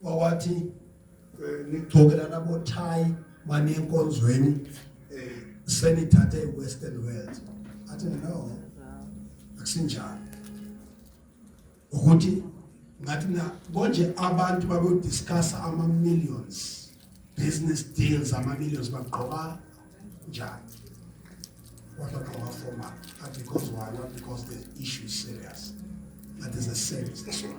wawathi ngigqokela nabo tie manje enkonzweni senithathe Western world. Athi no. Akusinjalo. Ukuthi ngathi na konje abantu babe discuss ama millions business deals ama millions bagqoka njani. What about format? Because why? Not because the issue is serious. That is a serious issue.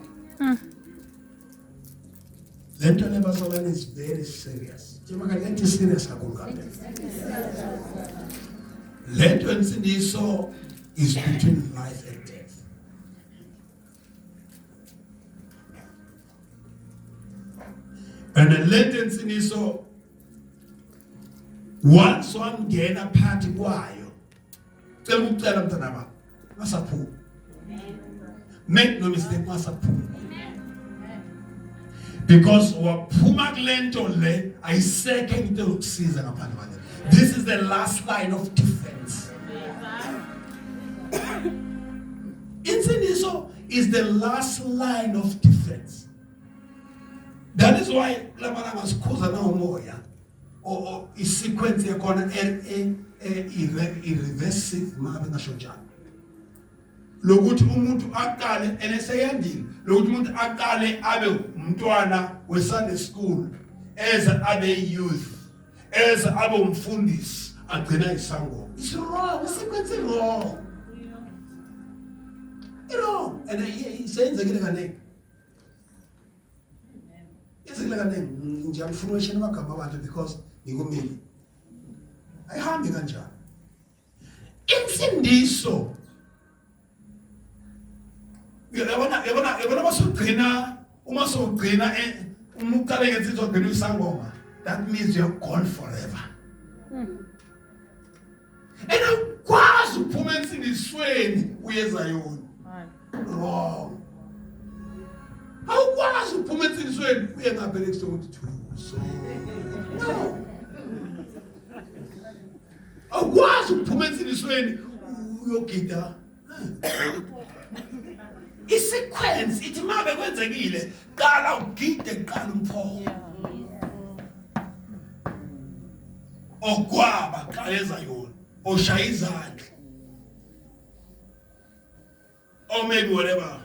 Lento lebasolana is very serious. Jemaka lento is serious kakhulu kabe. Lento ensindiso is between life and death. And the lento ensindiso once one gena party kwayo. Tell mtanaba. Masapu. Make no mistake, masapu. Because waphuma kulento le ayiseke into yokusiza ngaphandle kwale. This is the last line of defense. Insindiso is the last line of defense. That is why lamana masikhuza na umoya or sequence yakona irreversive mabe ngasho njalo. Lokuthi umuntu aqale eneseyandini lokuthi umuntu aqale abe umntwana we Sunday school eza abe youth eza abe umfundisi agcina isango. It's wrong. Sequence wrong. Wrong. And he says again kanene. Isile kanene nje information magama abantu because ngikumi ayihambi kanjani. Insindiso yabona masugcina uma sogcina umukale ngensizwa ogcina isangoma, that means you're gone forever. And awukwazi uphuma ensindisweni uyeza yona. Wrong. Awukwazi uphuma ensindisweni uye ngapha next to so no. Awukwazi uphuma ensindisweni uyogida. Isequence ithi mabe kwenzekile qala ugide qala umpho ogwaba qaleza yona oshaya izandla or maybe whatever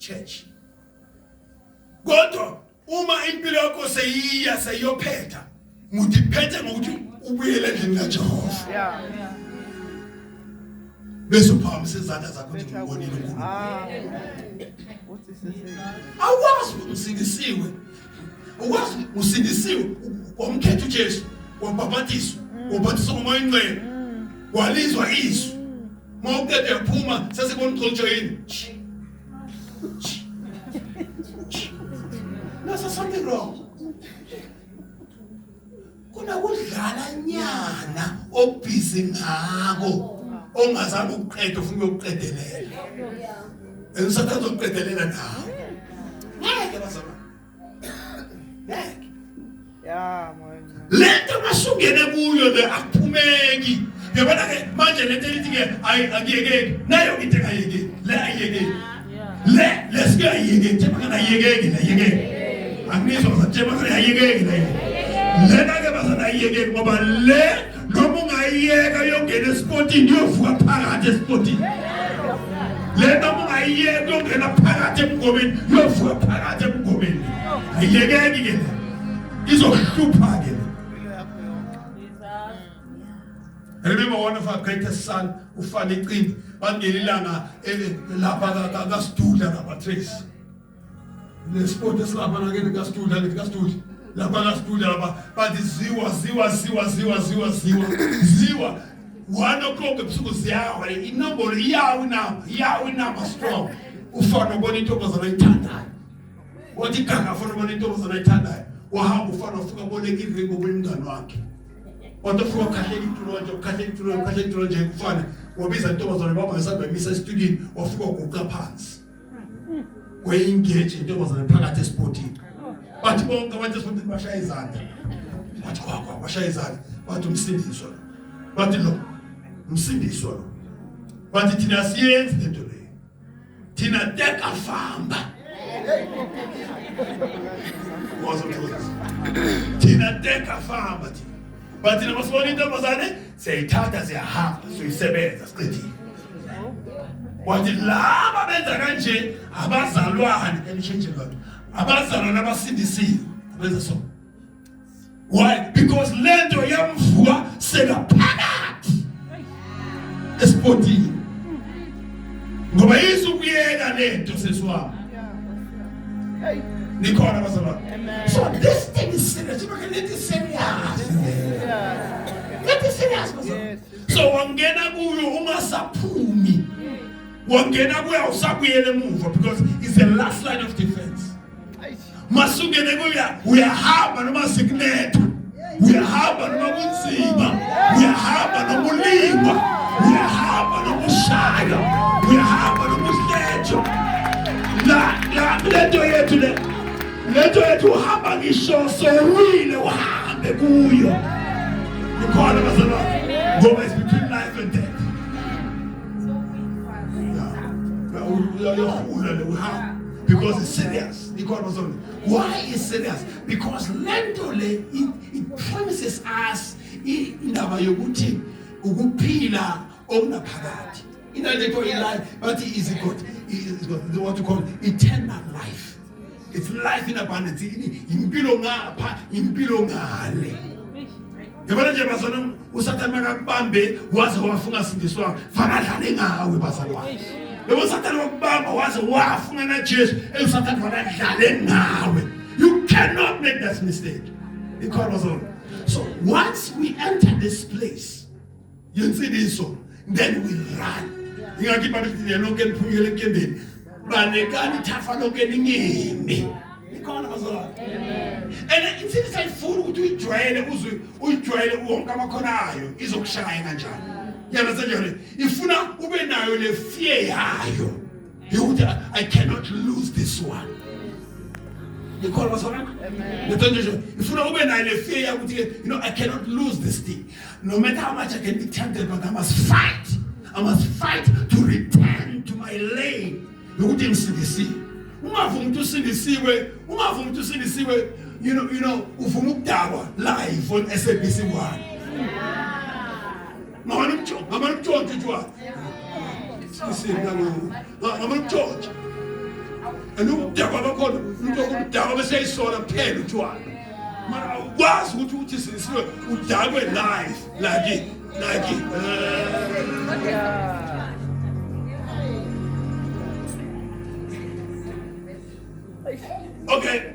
church. Kodwa uma impilo yakho seyiyophetha ngudiphethe ngokuthi ubuyele endlini kaJehova. Bese uphakamisa izandla zakho ukuthi ubonile uNkulunkulu. What is it? Awazi usindisiwe. Ukwazi usindisiwe wamkhetha uJesu, wabhabhatiswa, wabhabhatiswa ngomoya oyingcwele. Walizwa izwi. Mawuqede yaphuma sesikona uxotsho yini. There's something wrong. Kuna kudlala nyana obhizi ngako. Ongazama ukuqeda ufuna ukuqedelela. Engisathatha ukuqedelela nawe. Ngeke bazama. Ngeke. Yeah, man. Lento masungene kuyo le akuphumeki. Yabona ke manje lento elithi ke ayiyeke nayo into engayeke. Le ayiyeke. Le lesikayeke njengoba kana ayiyeke la yeke. Angizwa njengoba kana ayiyeke la yeke. Le nake bazana ayiyeke ngoba le noma ungayiyeka yongena esportini yovuka phakathi esportini. Le noma ungayiyeka yongena phakathi emgomeni yovuka phakathi emgomeni. Ayiyekeki ke le. Izohlupha ke. I remember one of our greatest son ufana iqindi bangelilanga lapha kaStudla kaPatrice. Le sport esilapha ngakeni kaStudla le kaStudla. Lapha kaStudla lapha bathi ziwa 1 o'clock ebusuku ziyawa inombolo iyawu inamba strong. Ufana ubona intombazana ayithandayo. Wathi gaga ufana ubona intombazana ayithandayo. Wahamba ufana ufika boleka iringo kumngane wakhe. Watofuka kahleki tulo nje kufana wabiza intombazana baba ngesaba emisa estudio wafika ukuqa phansi. Wayengage intombazana phakathi esportini. Bathi bonke abantu esportini bashaya izandla. Bathi kwakwa bashaya izandla. Bathi umsindiswa. Bathi lo umsindiswa lo. Bathi thina siyenze lento le. Thina teka famba. Thina teka famba thina. But thina masibona intombazane siyayithatha siyahamba siyisebenza siqedile. Wathi laba benza kanje abazalwane emshintshe lona. Abazalwane abasindisiwe benza so. Why? Because lento yamvuka sekaphakathi esipotini. Ngoba izukuyeka lento sesiwami. Nikhona bazalwane. So this thing is serious. You can let it serious. Let it serious bazalwane. So wangena kuyo ungasaphumi. Wangena kuya usabuyele emuva because it's the last line of defense. Masungene kuya uyahamba noma sikunetha. Uyahamba noma kunzima. Uyahamba noma ulingwa. Uyahamba noma ushaya. Uyahamba noma usiletho. La lento yethu le. Lento yethu uhamba ngisho sowile uhambe kuyo. Nikhona bazalwane. Ngoba is between life and death. Because it's serious. Why is serious? Because lentole it promises us indaba yokuthi ukuphila okunaphakade. Into life, but is it got what you call eternal life. It's life in abundance. Impilo ngapha, impilo ngale. Yabona nje bazona usathana makakubambe waze wafunga sindiswa fanadlale ngawe bazalwane. Lebo Satan wakubamba waze wafunga na Jesu eSatan fanadlale ngawe. You cannot make that mistake. So once we enter this place, you see this so, then we run. Ingakiba ukuthi lonke liphumele enkembeni. Banekani thafa lonke lingimi. Ikhona bazalwane. And it's inside full ukuthi uyijwayele wonke amakhonayo izokushaya kanjani. Yana njalo ifuna ube nayo le fear yayo. Yokuthi I cannot lose this one. Ikhona bazalwane. Amen. Ifuna ube nayo le fear yokuthi I cannot lose this thing. No matter how much I can be tempted, but I must fight. I must fight to return to my lane. Yokuthi ngisindisiwe. Ungavumi ukuthi usindisiwe, uvuma ukudakwa live on SABC 1. Ngama umtshontsho utshwala. Ngama umtshontsho. Ukudakwa bakhona, ukudakwa bese isola kuphela utshwala. Mara ukwazi ukuthi usindisiwe udakwe live like okay,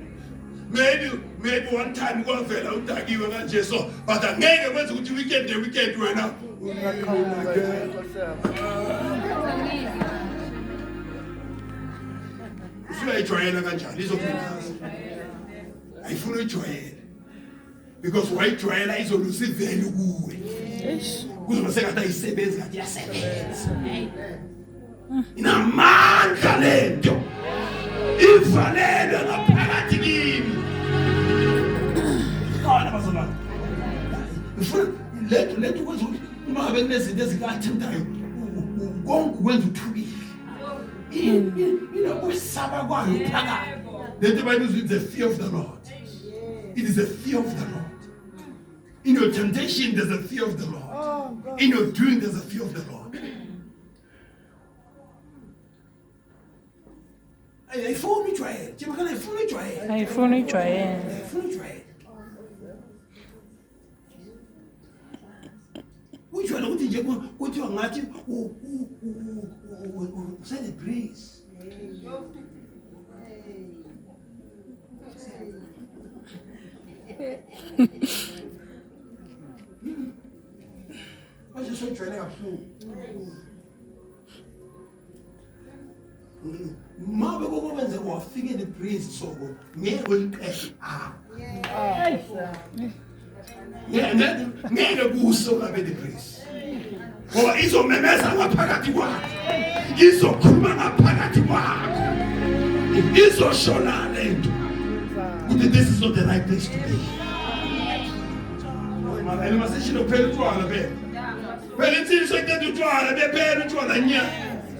maybe one time kwavela udakiwe kanje so, but angeke kwenze ukuthi weekend wena usuyayijwayela kanjani izokunikhaza. Ayifuna uyijwayele because wayijwayela izolusa ivelu kuwe. Kuzoba sengathi ayisebenzi kanti iyasebenza. Inamandla lento. Ivalele ngaphakathi kimi. Khona bazalwane. Ufuna lethu kwenza ukuthi uma ngabe kunezinto ezikathintayo konke ukwenza uthukile. Ukusaba kwayo phakathi. Let the Bible says the fear of the Lord. It is the fear of the Lord. In your temptation, there's a fear of the Lord. In your doing, there's a fear of the Lord. I fully try it. I fully try it. Which one would you what you are not say the breeze? I just want to try Mabe kokwenze wafike the breeze so ngeke uliqeshe ngeke kuso kabe the breeze ngoba izomemeza ngaphakathi kwakho, izokhuluma ngaphakathi kwakho, izoshona lento ukuthi this is not the right place to be. Mama masishilo phela utshwala phela phela insizwe ekade utshwala bephela utshwala nya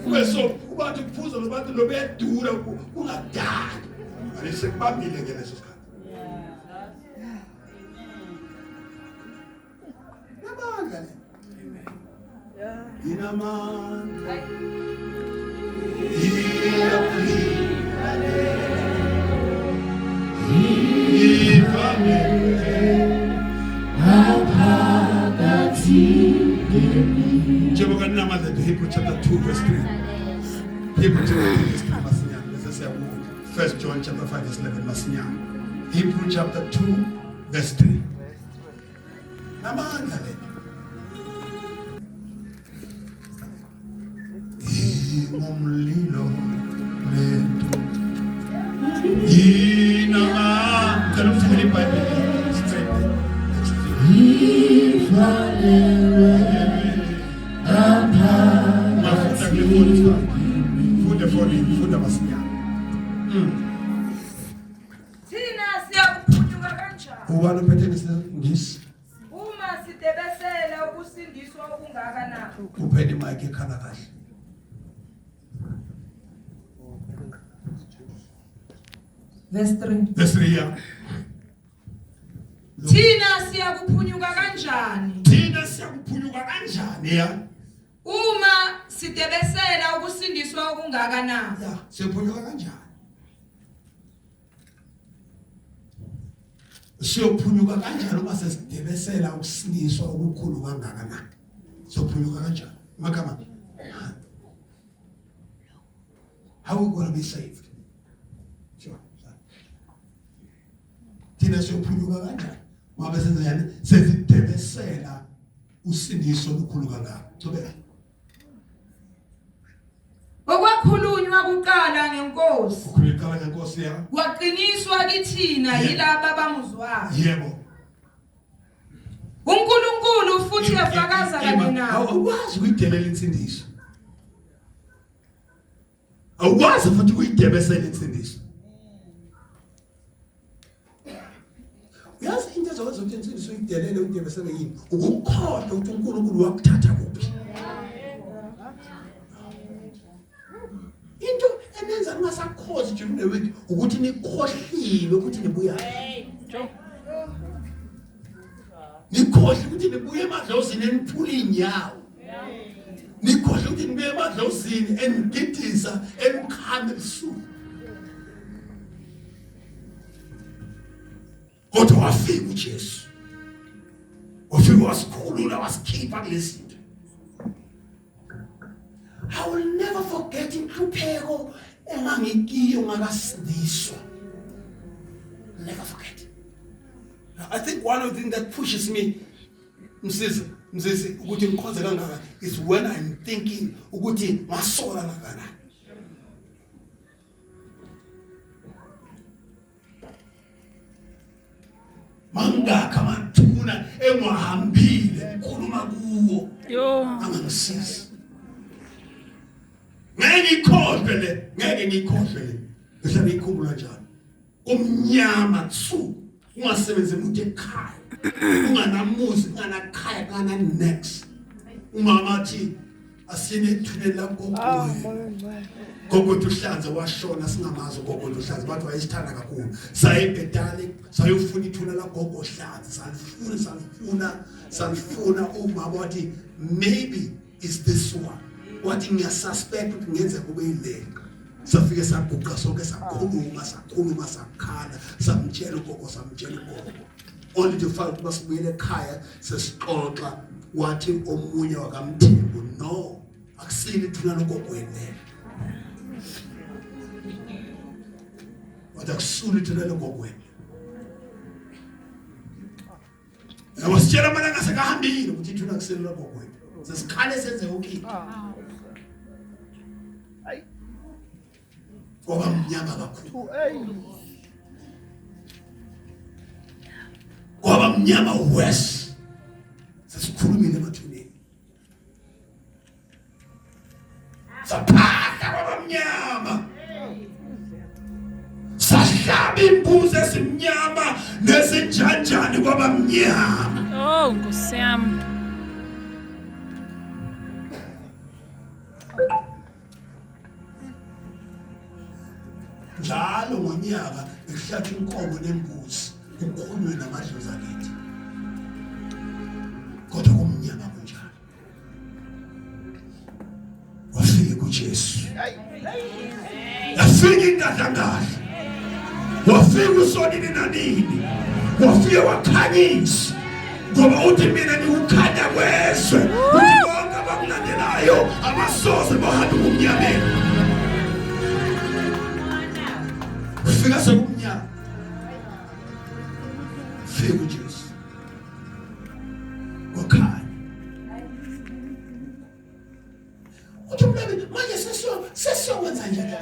Ube so ubathi kuphuza lobantu lobedura kungadali. Alisekubambile ke leso sikhathi. Nabanga le. Inamandla. Hebrew chapter 2 verse 3. Hebrew chapter 2 verse 3 Masinyana. Let's say 1 John chapter 5 verse 11 Masinyana. Hebrew chapter 2 verse 3. Namanga le. Umlilo letu. Inamanga. Can you tell me Bible straight? Funda Masinyana. Thina siyakuphunyuka kanjani? Ubani uphethe ngisi? Uma sidebesela ukusindiswa okungakanani. Uphethe mic ekhala kahle. Verse 3. Verse 3 ya. Thina siyakuphunyuka kanjani? Thina siyakuphunyuka kanjani ya? Uma sidebesela ukusindiswa okungakanani. Ya, siyaphunyuka kanjani? Siyaphunyuka kanjani uma sesidebesela ukusindiswa okukhulu kangakanani? Siyaphunyuka kanjani? Makama. How are we going to be saved? Sure. Thina siyaphunyuka kanjani? Uma sesidebesela usindiso olukhulu kangaka. Thobeka. Okwakhulunywa kuqala ngenkosi. Ukukhuluma ngenkosi ya. Kwaqiniswa kithina yilabo abamuzwayo. Yebo. uNkulunkulu futhi uyafakaza kanye nawe. Awukwazi ukuyidelela insindiso. Awukwazi futhi ukuyidebesela insindiso. Yazi into ezokwenza ukuthi insindiso uyidelele uyidebesele yini? Ukukhohlwa ukuthi uNkulunkulu wakuthatha kuphi. Into enenza ungasakhozi nje unewethu ukuthi nikhohliwe ukuthi nibuya. Nikhohle ukuthi nibuye emadlozini eniphula inyawo. Nikhohle ukuthi nibuye emadlozini enigidisa enikhanda ebusuku. Kodwa wafika uJesu. Wafika wasikhulula wasikhipha kulezi. I will never forget inhlupheko engangikiyo ngakasindiswa. Never forget. I think one of the things that pushes me msisi ukuthi ngikhonze kangaka is when I'm thinking ukuthi ngasola kangakanani. Mangaka mathuna engwahambile ukhuluma kuwo. Angangisizi. Ngeke ngikhohlele. Ngihlala ngikhumbula njalo. Umnyama tsu. Ungasebenze umuntu ekhaya. Unganamuzi, unganakhaya, kana next. Umama athi asine thunela gogo. Gogo uHlanza washona singamazi gogo uHlanza bathi wayesithanda kakhulu. Sayebhedale, sayofuna ithunela gogo uHlanza. Salifuna umama wathi maybe is this one. Wathi ngiyasuspect ukuthi ngenze kube yile. Safike saguqa sonke sakhuluma sakhala samtshela ugogo only to find masibuyele ekhaya sesixoxa wathi omunye wakamthembu no akusini thuna logogo yena wathi akusuli thuna logogo yena wasitshela malanga sekahambile ukuthi thuna akusini logogo yena sesikhale senze ukini Kwaba mnyama kakhulu. Kwaba mnyama west. Sasikhulumile emathuneni. Saphaka kwaba mnyama. Sahlaba imbuzi esimnyama nesinjanjani kwaba mnyama. Nkosi yami. ngeminyaka ngihlatshwa inkomo nembuzi kukhulunywe namadlozi akithi kodwa kumnyama kunjalo wafika kuJesu yafika ingadlangadla wafika usonini nanini wafika wakhanyisa ngoba uthi mina ngiukhanya kwezwe uthi bonke abakulandelayo abasoze bahambe kumnyameni ufika sekumnyama fika uJesu wakhanya uthi manje sesiyokwenza njani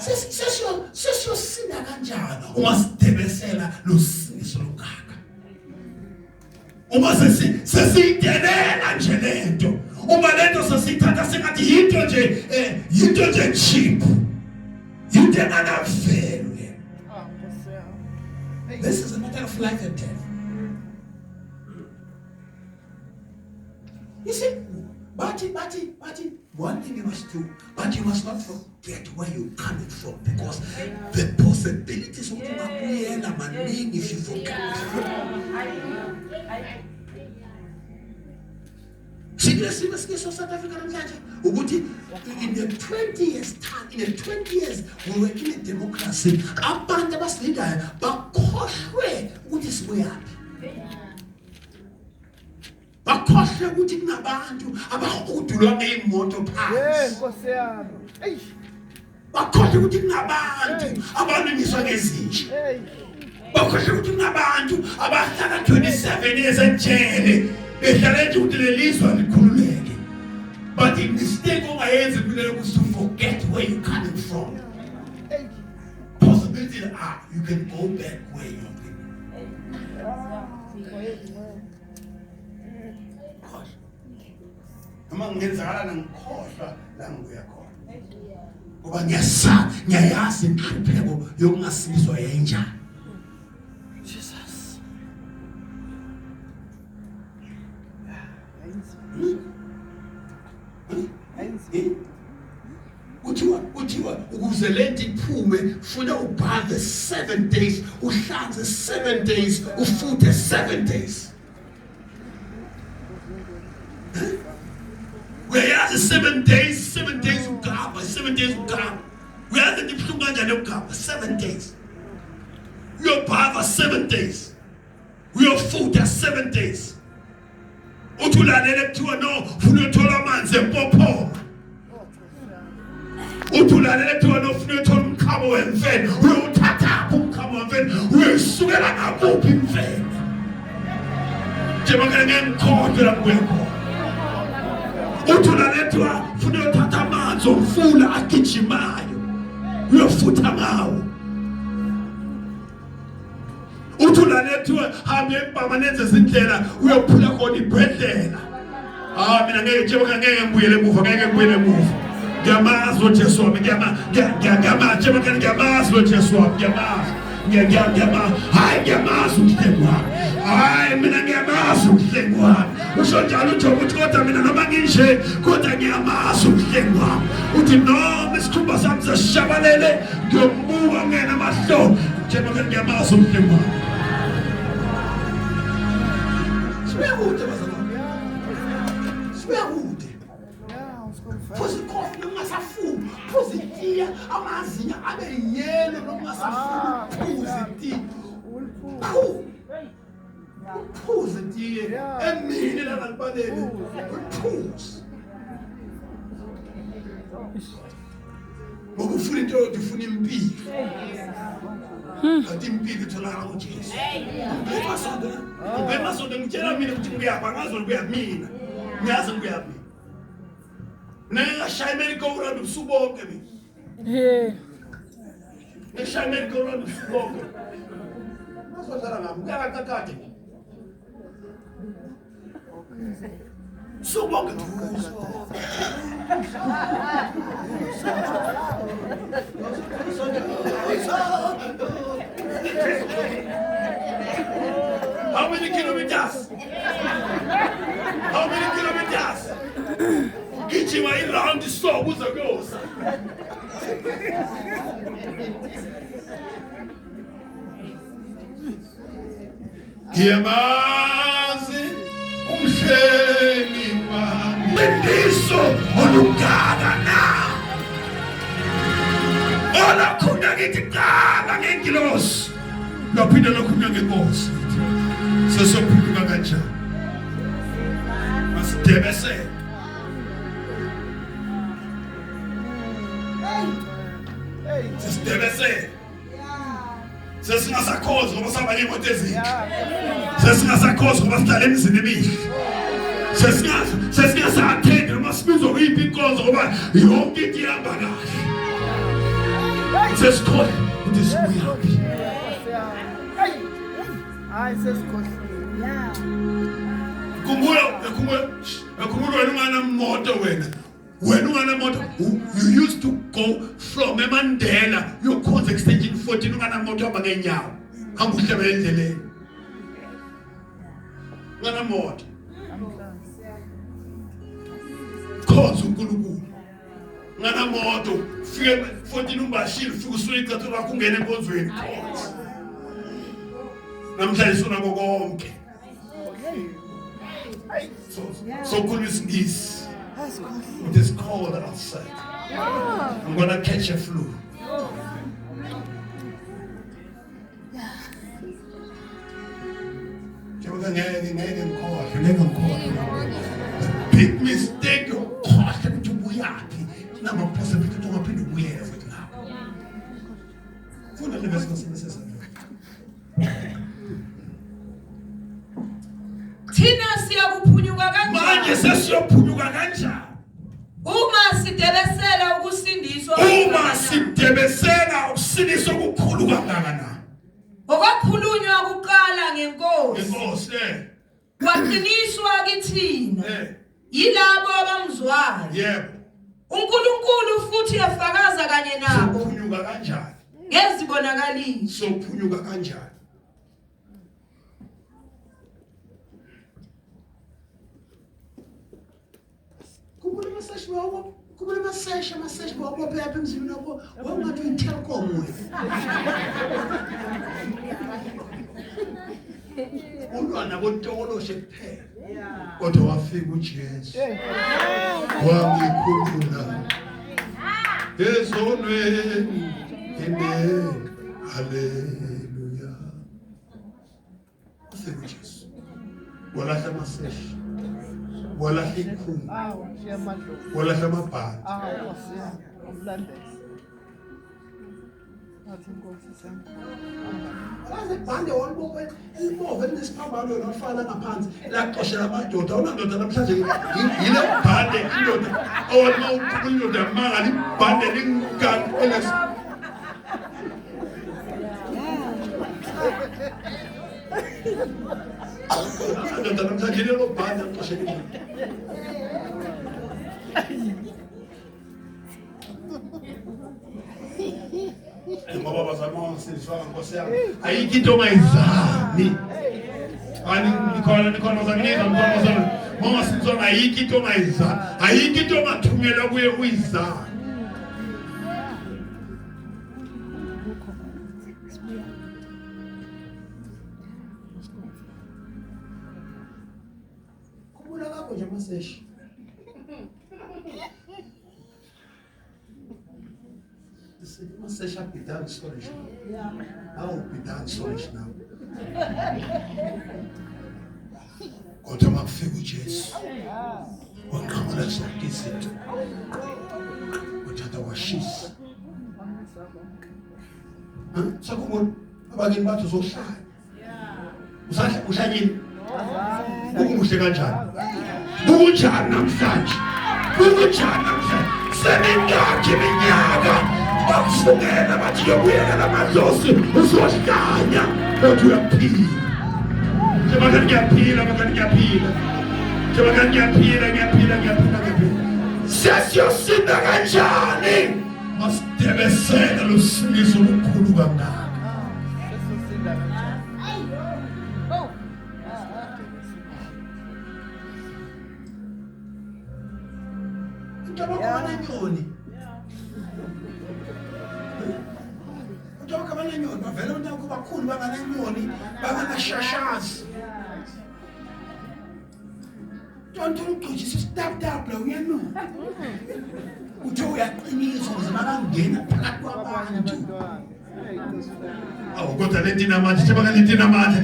sesiyosinda kanjani uma sidebesela losizo longaka uma sesiyingenela nje lento uma lento sesithatha sengathi yinto nje cheap yinto enganavelu. This is a matter of life and death. You see, but one thing you must do, but you must not forget where you're coming from, because the possibilities of maningi if you forget. See, South Africa in the 20 years time, in the 20 years we were in a democracy, abantu abasilindayo bakhohlwe ukuthi sibuyaphi. Bakhohlwe ukuthi kunabantu abahudulwa ngeimoto phansi. Nkosi yami. Bakhohlwe ukuthi kunabantu abaningiswa ngezinja. Bakhohlwe ukuthi kunabantu abahlala 27 years ejele behlala nje ukuthi lelizwe likhululeke. But the mistake ongayenzi kulelo ukuthi to forget where you're coming from. Possibilities are you can go back where you've been. Uma ngenzakala ngikhohlwa la ngibuya khona. Ngoba ngiyayazi inhlupheko yokungasizwa yenjani. Jesus. Kuthiwa ukuze lento iphume funa ubhadle 7 days, uhlanze 7 days, ufuthe 7 days. Uyayazi 7 days ugaba, 7 days ugaba. Uyayazi ibuhlungu kanjani ugaba 7 days. Uyobhava 7 days. Uyofutha 7 days. Uthulalela kuthiwa no, funa uthola amanzi empophoma. Uthulalela kuthiwa no, funa uthola umkhamo wemfene. Uyothatha umkhamo wemfene, uyosukela ngakuphi imfene. Njengoba ngengikhohlwe la kubuya khona. Uthulalela kuthiwa funa uthatha amanzi omfula agijimayo. Uyofutha ngawo. Uthulalela kuthiwa hambe embambanenze izindlela uyophula khona ibhedlela. Mina ngeke njengoba ngeke ngibuyele emuva. Ngiyamazi uJesu wami, ngiyamazi uJesu wami, ngiyamazi. Hayi ngiyamazi umhlengi wami. Hayi mina ngiyamazi umhlengi wami. Usho njalo uJobe uthi kodwa mina noma nginje kodwa ngiyamazi umhlengi wami. Uthi noma isikhumba sami seshabalele ngiyombuka ngena amahlo njengoba ngiyamazi umhlengi wami. Siyakude bazalwane. Siyakude. Phuza ikhofi nongasafuni. Phuza itiya amazinyo abe yelo nongasafuni. Phuza itiya. Phuza itiya emini la ngalibalele. Phuza. Ngoba ufuna into ufuna impilo. Ati impilo itholakala kuJesu. Ubemasondo ngitshela mina ukuthi ngiyapha ngazo ukuya mina. Ngiyazi ngiyaphi. Nengashaya imerikowura ubusubonke mina. Nengashaya imerikowura ubusubonke. Masozala ngami ngakakade. Subonke kuzo. How many kilometers? How many kilometers? Gijima around the store uzagoza. ngiyamazi umhleli wami bendiso olugana na olakhona ngithi qala ngengilosi laphinda lokhuna ngenkosi sesophuka kanjani masidebese sesidebese sesingasakhozi ngoba sabanye imoto ezinhle sesingasakhozi ngoba sidlala emizini emihle sesingasathende noma sibizwa kuyiphi inkonzo ngoba yonke into ihamba kahle sesikhohle ukuthi sibuyaphi Hayi sesikhohlile. Khumbula wena unganamoto wena unganamoto you used to go from eMandela yokhonza extension 14 unganamoto hamba ngenyawo hamba uhlebe endleleni unganamoto khonza uNkulunkulu unganamoto fike 14 umbashile fike usuke icathulo lakho ungena enkonzweni khonza namhlanje sona konke so cool is this with this cold outside I'm gonna catch a flu big mistake yokhohle ukuthi ubuyaphi namaphosability ukuthi ungaphinde ubuyele futhi lapho funa lebesikosebenzisa thina siyakuphunyuka kanjani manje sesiyophunyuka kanjani uma sidebesela ukusindiswa okukhulu kangakanani okwakhulunywa kuqala ngenkosi inkosi kwaqiniswa kithina yilabo abamzwayo yebo uNkulunkulu futhi efakaza kanye nabo sophunyuka kanjani ngezibonakaliso sophunyuka kanjani kubule masesha babo phepha emzini wakho wangathi uyiTelkom wena ulwana bontoloshe kuphela kodwa wafika uJesu wangikhulula ezonweni amen haleluya wafika uJesu walahla amasesha walahla ikhulu walahla amabhadi bande wonke imove nesiphamalo lafala ngaphansi laqoshela amadoda awunandoda namhlanje yile bande indoda awona indoda mangali bande lingani eles awunandoda namhlanje lelo bande laqoshela ngoba bazama sifaka Nkosi yami ayikho into ongayizami ani nikhona uzanginika mntwana mama sizona ayikho into ongayizami ayikho into ongathunyelwa kuye uyizami kubula kakho nje maseshi Masesha bidang storage. How bidang storage now? Kodwa makufika uJesu. Waqhamuka sokizithi. Uthatha washisa. Sakubona abakini bathi uzohlala. Ushayini. Ukumushe kanjani? Kunjani namhlanje? Kunjani namhlanje? Seningakhe iminyaka. Bakufungela bathi yobuyela lamadlozi uzohlanya kodwa uyaphila njengoba ngiyaphila sesiyosinda kanjani masidebesela lusindiso olukhulu kangaka into abakubona inyoni Bavela abantu abakhulu banganenyoni banganashashazi. Don't stop la uyanuka. Uthe uyaqinisa ukuze makangena phakathi kwabantu. Awu kodwa lentina manje njengoba lentina manje.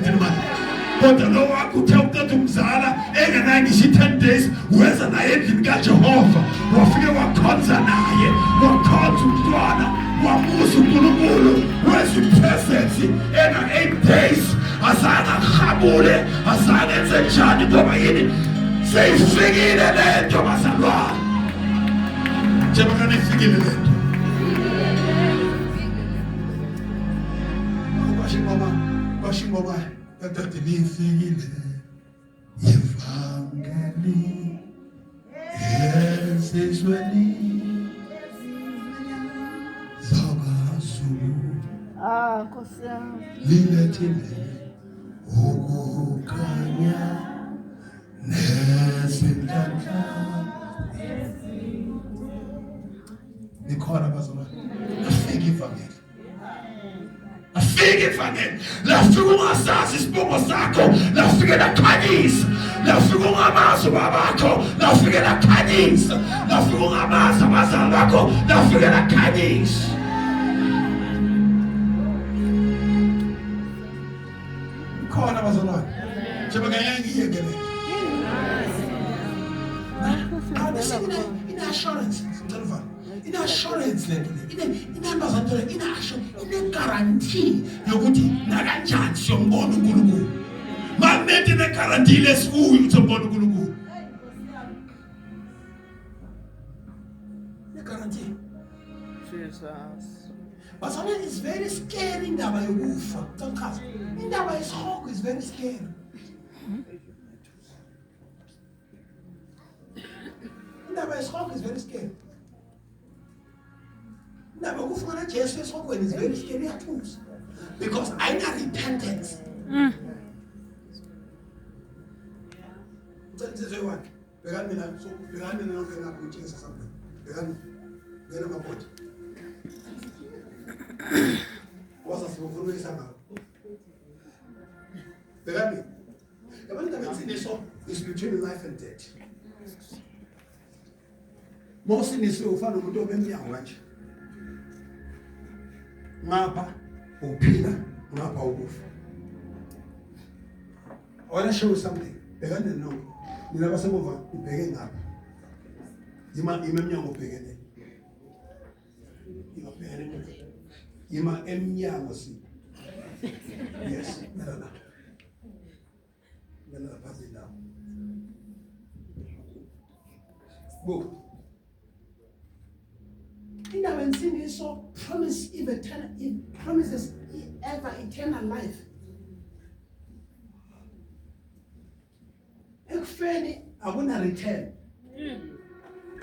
Kodwa lo wakho uthe uqeda umzala engenayo ngisho 10 days weza naye endlini kaJehova wafike wakhonza naye wakhonza umntwana wamusa uNkulunkulu weza ipresence ena 8 days azange ahabule azange enze njani ngoba yini seyifikile lento bazalwane njengoba nifikile lento Bashingoma Daddy lifikile evangeli yesizweni zabazulu Nkosi yami. lilethile ukukhanya nezinhlanhla nikhona bazalwane afike ivangeli afike ivangeli lafika ungasazi isibongo sakho lafike lakhanyisa lafika ungamazi babakho lafike lakhanyisa lafika ungamazi abazali bakho lafike lakhanyisa khona bazalwane njengoba ngiyengiyekele in assurance in assurance lento inembazantolo in guarantee yokuthi nakanjani siyombona uNkulunkulu magnet ine guarantee lesikuyo ukuthi umbona uNkulunkulu ne guarantee Jesus. but sometimes it's very scary indaba yokufa tsankaza indaba yesihoko is very scary indaba yesihoko is very scary indaba yokufuna Jesu esihokweni is very scary yathusa because ayina repentance Tsenze wakhe bekani mina so bekani mina ngena kuthengisa something bekani ngena maboti wasa sibufuna isanga bekani yabona indaba is between life and death mosini ufana umuntu obemnyango kanje ngapha uphila ngapha ukufa I want to show you something bekani no nina basemuva ubheke ngapha imemnyango ubhekene ima emnyango si yes nana pasi down book indaba ensindiso promise promises ever eternal life ekufeni akuna return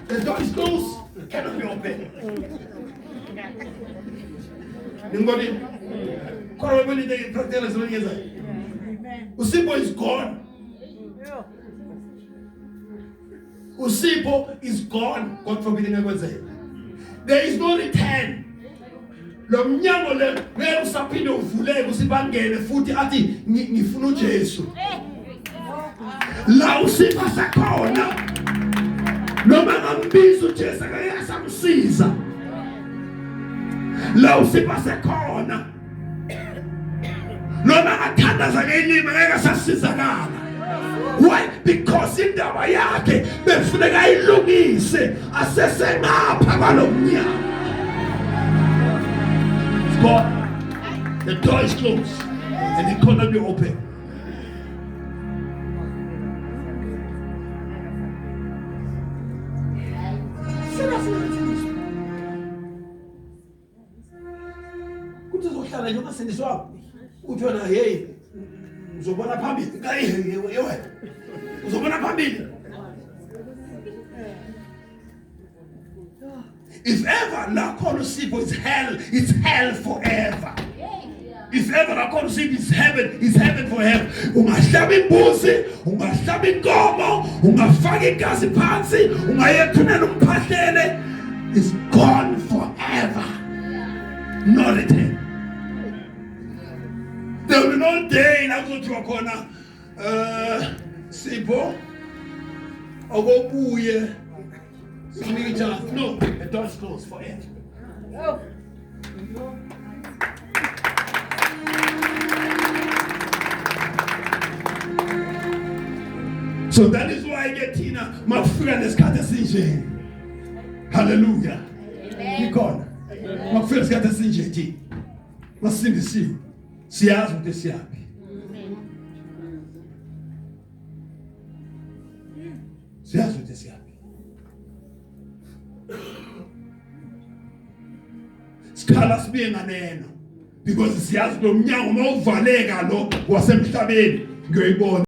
the door is closed it cannot be open Ningodi kwa wabili de practice zilingeza Usipo is gone Usipo is gone God forbid ngakwenze there is no return lo mnyango le ngeke usaphinde uvuleke usibangene futhi athi ngifuna uJesu la usipa sakhona noma ngambiza uJesu ngeke samsiza la usipa sakhona noma athandaza ngelimi ngeke sasizakala why because indaba yakhe befuneka ayilungise asesengapha kwalomnyango God the door is closed and it cannot be open kuthi zohlala nje ungasindiswa uthi wena hey uzobona phambili wena uzobona phambili if ever la khona usipho it's hell forever if ever la khona usipho it's heaven forever ungahlaba imbuzi ungahlaba inkomo ungafaka igazi phansi ungayethunela umphahlele is gone forever no return There will be no day la kuzothiwa khona Sipho okobuye sinike chance. No, the door's closed forever. Oh. So that is why I get Tina makufika nesikhathi esinje. Hallelujah. Ikhona. Makufika nesikhathi esinje thi. Masindisiwe. Siyazi ukuthi siyaphi. Siyazi ukuthi siyaphi. Sikhala sibe nganeno because siyazi lo mnyango mawuvaleka lo wasemhlabeni ngiyoyibona.